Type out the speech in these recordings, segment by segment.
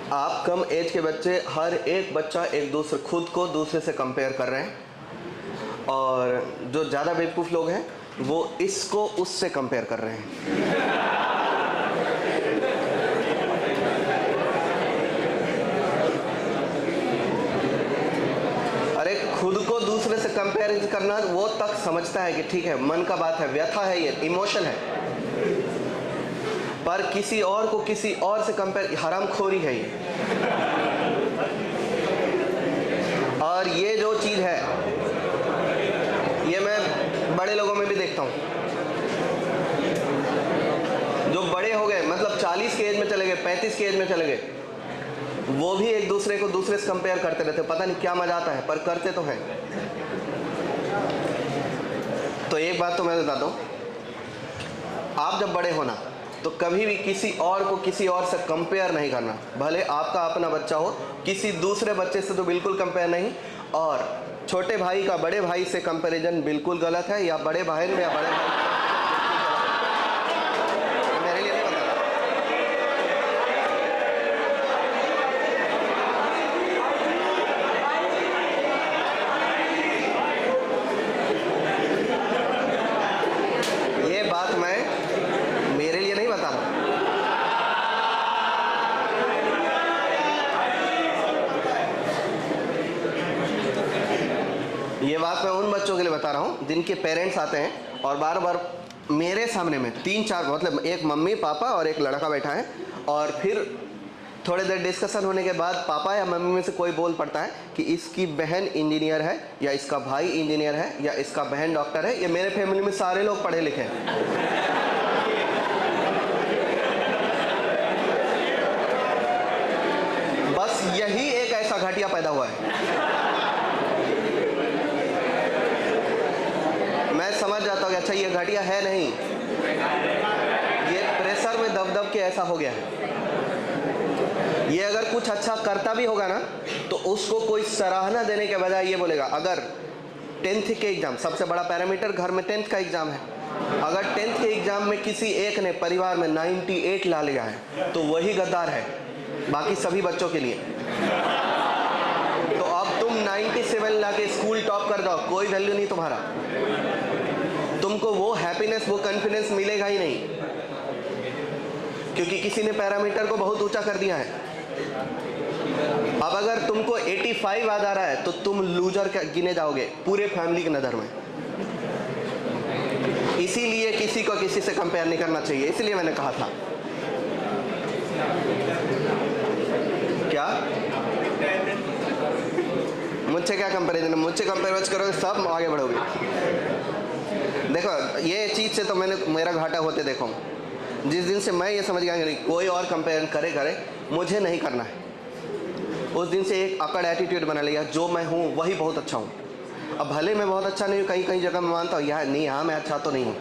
आप कम एज के बच्चे, हर एक बच्चा एक दूसरे खुद को दूसरे से कंपेयर कर रहे हैं, और जो ज़्यादा बेवकूफ़ लोग हैं वो इसको उससे कंपेयर कर रहे हैं। अरे खुद को दूसरे से कंपेयर करना वो तक समझता है कि ठीक है, मन का बात है, व्यथा है, ये इमोशन है, पर किसी और को किसी और से कंपेयर, हरामखोरी है ये। और ये जो चीज़ है ये मैं बड़े लोगों में भी देखता हूँ, जो बड़े हो गए, मतलब 40 के एज में चले गए, 35 के एज में चले गए, वो भी एक दूसरे को दूसरे से कंपेयर करते रहते, पता नहीं क्या मजा आता है, पर करते तो हैं। तो एक बात तो मैं बताता हूँ, आप जब बड़े होना तो कभी भी किसी और को किसी और से कंपेयर नहीं करना, भले आपका अपना बच्चा हो, किसी दूसरे बच्चे से तो बिल्कुल कंपेयर नहीं। और छोटे भाई का बड़े भाई से कंपैरिजन बिल्कुल गलत है, या बड़े भाई में या बड़े भाई, मेरे लिए नहीं पता। ये बात मैं मेरे लिए नहीं बता रहा, ये बात मैं उन बच्चों के लिए बता रहा हूँ जिनके पेरेंट्स आते हैं और बार बार मेरे सामने में 3-4, मतलब एक मम्मी पापा और एक लड़का बैठा है, और फिर थोड़ी देर डिस्कशन होने के बाद पापा या मम्मी में से कोई बोल पड़ता है कि इसकी बहन इंजीनियर है, या इसका भाई इंजीनियर है, या इसका बहन डॉक्टर है, या मेरे फैमिली में सारे लोग पढ़े लिखे हैं। बस यही एक ऐसा घटिया पैदा हुआ है। मैं समझ जाता हूँ कि अच्छा ये घटिया है नहीं, ये प्रेशर में दब दब के ऐसा हो गया है। ये अगर कुछ अच्छा करता भी होगा ना तो उसको कोई सराहना देने के बजाय ये बोलेगा, अगर 10th के एग्जाम, सबसे बड़ा पैरामीटर घर में 10th का एग्जाम है, अगर 10th के एग्जाम में किसी एक ने परिवार में 98 ला लिया है तो वही गद्दार है बाकी सभी बच्चों के लिए। तो अब तुम 97 ला के स्कूल टॉप कर जाओ, कोई वैल्यू नहीं तुम्हारा, तुमको वो हैप्पीनेस, वो कॉन्फिडेंस मिलेगा ही नहीं, क्योंकि किसी ने पैरामीटर को बहुत ऊंचा कर दिया है। अब अगर तुमको 85 याद आ रहा है तो तुम लूजर गिने जाओगे पूरे फैमिली की नज़र में। इसीलिए किसी को किसी से कंपेयर नहीं करना चाहिए, इसलिए मैंने कहा था। क्या मुझसे क्या कंपेरिजन है? मुझसे कंपेयर करोगे सब आगे बढ़ोगे। देखो ये चीज़ से तो मेरा घाटा होते देखो, जिस दिन से मैं ये समझ गया कि कोई और कंपेयर करे मुझे नहीं करना है, उस दिन से एक अकड़ एटीट्यूड बना लिया, जो मैं हूँ वही बहुत अच्छा हूँ। अब भले मैं बहुत अच्छा नहीं हूँ, कहीं कहीं जगह मैं मानता हूँ यहाँ नहीं, यहाँ मैं अच्छा तो नहीं हूँ,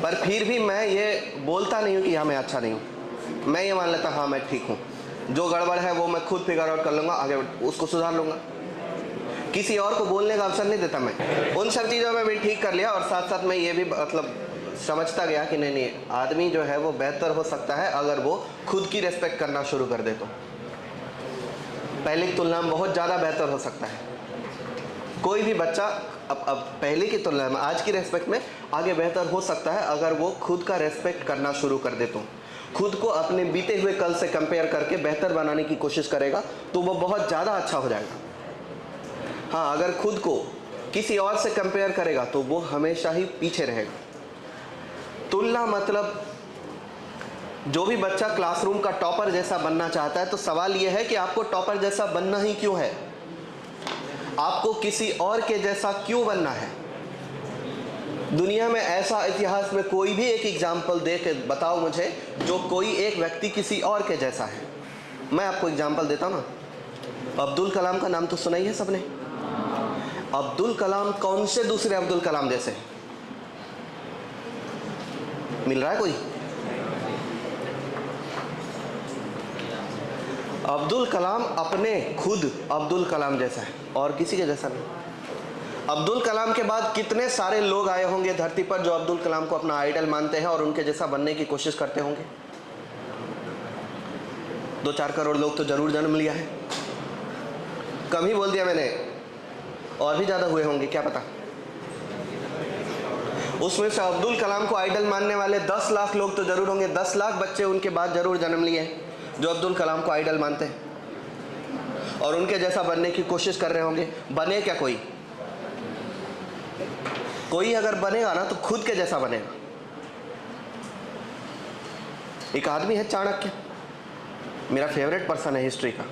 पर फिर भी मैं ये बोलता नहीं हूँ कि यहाँ मैं अच्छा नहीं हूँ। मैं ये मान लेता हाँ मैं ठीक हूँ, जो गड़बड़ है वो मैं खुद फिगर आउट कर लूँगा, आगे उसको सुधार लूँगा, किसी और को बोलने का अवसर नहीं देता मैं। उन सब चीज़ों में भी ठीक कर लिया, और साथ साथ मैं ये भी मतलब समझता गया कि नहीं, आदमी जो है वो बेहतर हो सकता है अगर वो खुद की रेस्पेक्ट करना शुरू कर दे, तो पहले की तुलना में बहुत ज़्यादा बेहतर हो सकता है। कोई भी बच्चा अब पहले की तुलना में आज की रेस्पेक्ट में आगे बेहतर हो सकता है अगर वो खुद का रेस्पेक्ट करना शुरू कर दे, तो खुद को अपने बीते हुए कल से कंपेयर करके बेहतर बनाने की कोशिश करेगा तो वो बहुत ज़्यादा अच्छा हो जाएगा। हाँ, अगर खुद को किसी और से कंपेयर करेगा तो वो हमेशा ही पीछे रहेगा। तुलना मतलब जो भी बच्चा क्लासरूम का टॉपर जैसा बनना चाहता है, तो सवाल यह है कि आपको टॉपर जैसा बनना ही क्यों है? आपको किसी और के जैसा क्यों बनना है? दुनिया में ऐसा इतिहास में कोई भी एक एग्जाम्पल दे के बताओ मुझे जो कोई एक व्यक्ति किसी और के जैसा है। मैं आपको एग्जाम्पल देता हूँ ना, अब्दुल कलाम का नाम तो सुना ही है सबने। अब्दुल कलाम कौन से दूसरे अब्दुल कलाम जैसे मिल रहा है कोई? अब्दुल कलाम अपने खुद अब्दुल कलाम जैसा है और किसी के जैसा नहीं। अब्दुल कलाम के बाद कितने सारे लोग आए होंगे धरती पर जो अब्दुल कलाम को अपना आइडल मानते हैं और उनके जैसा बनने की कोशिश करते होंगे। 2-4 करोड़ लोग तो जरूर जन्म लिया है। कम ही बोल दिया मैंने, और भी ज़्यादा हुए होंगे, क्या पता। उसमें से अब्दुल कलाम को आइडल मानने वाले 10 लाख लोग तो जरूर होंगे। 10 लाख बच्चे उनके बाद जरूर जन्म लिए हैं जो अब्दुल कलाम को आइडल मानते हैं और उनके जैसा बनने की कोशिश कर रहे होंगे। बने क्या कोई? कोई अगर बनेगा ना तो खुद के जैसा बनेगा। एक आदमी है चाणक्य, मेरा फेवरेट पर्सन है हिस्ट्री का।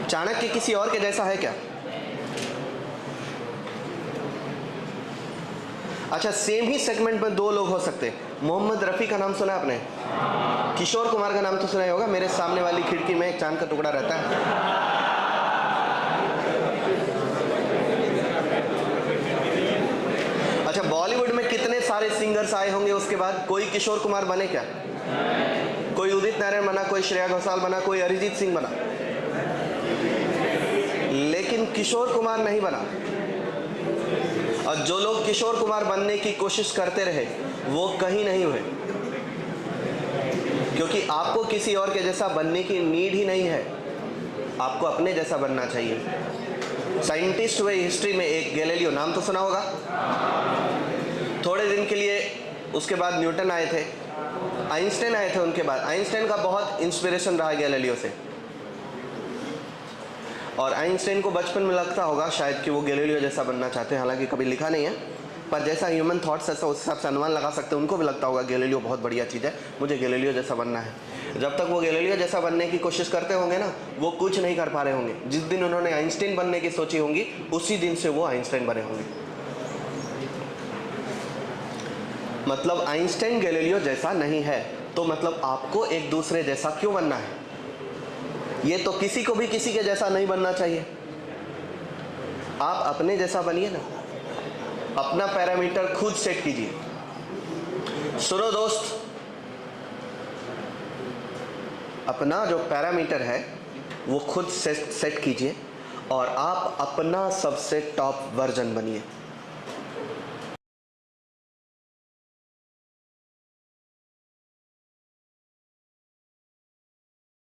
चाणक्य किसी और के जैसा है क्या? अच्छा, सेम ही सेगमेंट में 2 लोग हो सकते हैं। मोहम्मद रफ़ी का नाम सुना आपने? किशोर कुमार का नाम तो सुना ही होगा। मेरे सामने वाली खिड़की में एक चांद का टुकड़ा रहता है। अच्छा, बॉलीवुड में कितने सारे सिंगर्स आए होंगे उसके बाद, कोई किशोर कुमार बने क्या? कोई उदित नारायण बना, कोई श्रेया घोषाल बना, कोई अरिजीत सिंह बना, लेकिन किशोर कुमार नहीं बना। और जो लोग किशोर कुमार बनने की कोशिश करते रहे वो कहीं नहीं हुए, क्योंकि आपको किसी और के जैसा बनने की नीड ही नहीं है। आपको अपने जैसा बनना चाहिए। साइंटिस्ट हुए हिस्ट्री में, एक गैलीलियो, नाम तो सुना होगा। थोड़े दिन के लिए उसके बाद न्यूटन आए थे, आइंस्टाइन आए थे उनके बाद। आइंस्टाइन का बहुत इंस्पिरेशन रहा गैलीलियो से, और आइंस्टाइन को बचपन में लगता होगा शायद कि वो गैलीलियो जैसा बनना चाहते हैं, हालांकि कभी लिखा नहीं है, पर जैसा ह्यूमन थॉट्स है उस हिसाब से अनुमान लगा सकते हैं। उनको भी लगता होगा गैलीलियो बहुत बढ़िया चीज़ है, मुझे गैलीलियो जैसा बनना है। जब तक वो गैलीलियो जैसा बनने की कोशिश करते होंगे ना, वो कुछ नहीं कर पा रहे होंगे। जिस दिन उन्होंने आइंस्टाइन बनने की सोची होंगी, उसी दिन से वो आइंस्टाइन बने होंगे। मतलब आइंस्टाइन गैलीलियो जैसा नहीं है, तो मतलब आपको एक दूसरे जैसा क्यों बनना है? ये तो किसी को भी किसी के जैसा नहीं बनना चाहिए। आप अपने जैसा बनिए ना, अपना पैरामीटर खुद सेट कीजिए। सुनो दोस्त, अपना जो पैरामीटर है वो खुद सेट कीजिए और आप अपना सबसे टॉप वर्जन बनिए।